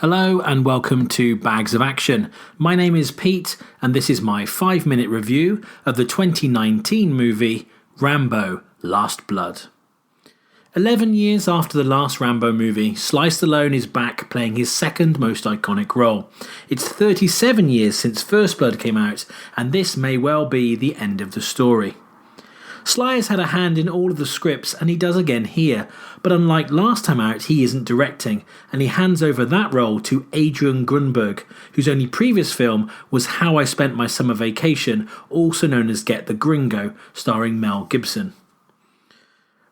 Hello and welcome to Bags of Action. My name is Pete and this is my 5-minute review of the 2019 movie Rambo: Last Blood. 11 years after the last Rambo movie, Sylvester Stallone is back playing his second most iconic role. It's 37 years since First Blood came out, and this may well be the end of the story. Sly has had a hand in all of the scripts and he does again here, but unlike last time out, he isn't directing, and he hands over that role to Adrian Grunberg, whose only previous film was How I Spent My Summer Vacation, also known as Get the Gringo, starring Mel Gibson.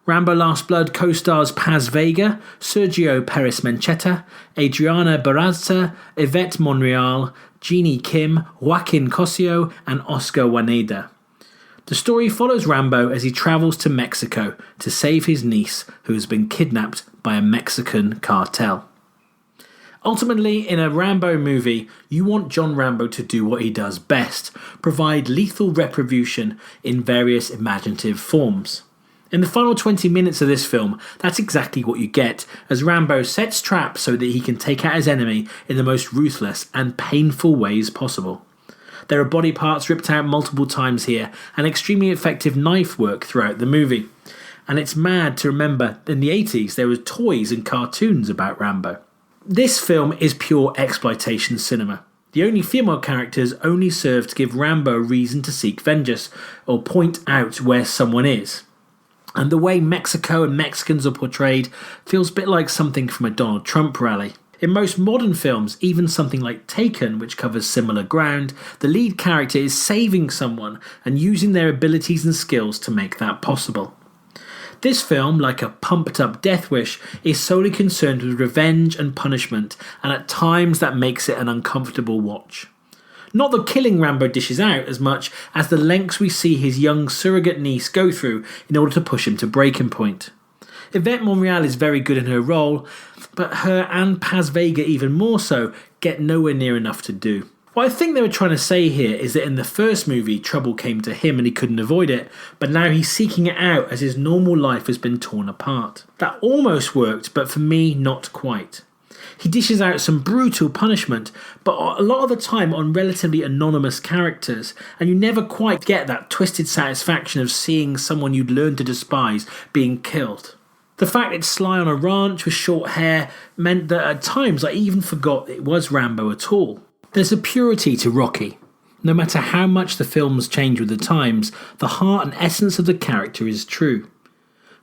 Rambo Last Blood co-stars Paz Vega, Sergio Perez-Mencheta, Adriana Barraza, Yvette Monreal, Jeannie Kim, Joaquin Cosio, and Oscar Juaneda. The story follows Rambo as he travels to Mexico to save his niece, who has been kidnapped by a Mexican cartel. Ultimately, in a Rambo movie, you want John Rambo to do what he does best, provide lethal retribution in various imaginative forms. In the final 20 minutes of this film, that's exactly what you get, as Rambo sets traps so that he can take out his enemy in the most ruthless and painful ways possible. There are body parts ripped out multiple times here, and extremely effective knife work throughout the movie. And it's mad to remember, in the 80s there were toys and cartoons about Rambo. This film is pure exploitation cinema. The only female characters only serve to give Rambo reason to seek vengeance, or point out where someone is. And the way Mexico and Mexicans are portrayed feels a bit like something from a Donald Trump rally. In most modern films, even something like Taken, which covers similar ground, the lead character is saving someone and using their abilities and skills to make that possible. This film, like a pumped-up Death Wish, is solely concerned with revenge and punishment, and at times that makes it an uncomfortable watch. Not the killing Rambo dishes out as much as the lengths we see his young surrogate niece go through in order to push him to breaking point. Yvette Monreal is very good in her role, but her and Paz Vega even more so get nowhere near enough to do. What I think they were trying to say here is that in the first movie, trouble came to him and he couldn't avoid it, but now he's seeking it out as his normal life has been torn apart. That almost worked, but for me, not quite. He dishes out some brutal punishment, but a lot of the time on relatively anonymous characters, and you never quite get that twisted satisfaction of seeing someone you'd learned to despise being killed. The fact it's Sly on a ranch with short hair meant that at times I even forgot it was Rambo at all. There's a purity to Rocky. No matter how much the films change with the times, the heart and essence of the character is true.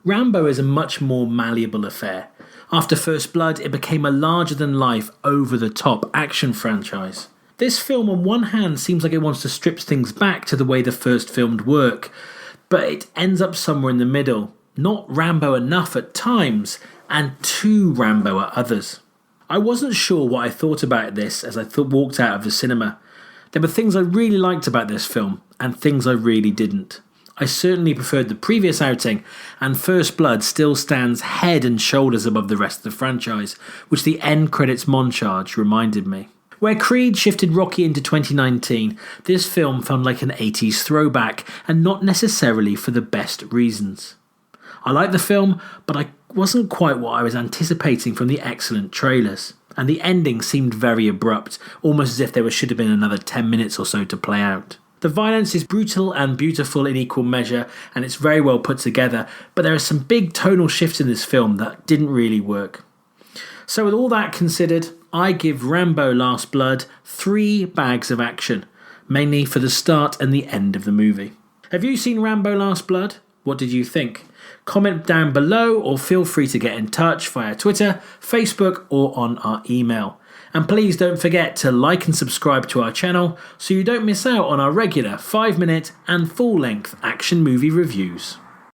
Rambo is a much more malleable affair. After First Blood, it became a larger-than-life, over-the-top action franchise. This film on one hand seems like it wants to strip things back to the way the first filmed work, but it ends up somewhere in the middle. Not Rambo enough at times, and too Rambo at others. I wasn't sure what I thought about this as I walked out of the cinema. There were things I really liked about this film, and things I really didn't. I certainly preferred the previous outing, and First Blood still stands head and shoulders above the rest of the franchise, which the end credits montage reminded me. Where Creed shifted Rocky into 2019, this film felt like an 80s throwback, and not necessarily for the best reasons. I liked the film, but I wasn't quite what I was anticipating from the excellent trailers, and the ending seemed very abrupt, almost as if there should have been another 10 minutes or so to play out. The violence is brutal and beautiful in equal measure, and it's very well put together, but there are some big tonal shifts in this film that didn't really work. So with all that considered, I give Rambo Last Blood 3 bags of action, mainly for the start and the end of the movie. Have you seen Rambo Last Blood? What did you think? Comment down below or feel free to get in touch via Twitter, Facebook or on our email. And please don't forget to like and subscribe to our channel so you don't miss out on our regular 5-minute and full-length action movie reviews.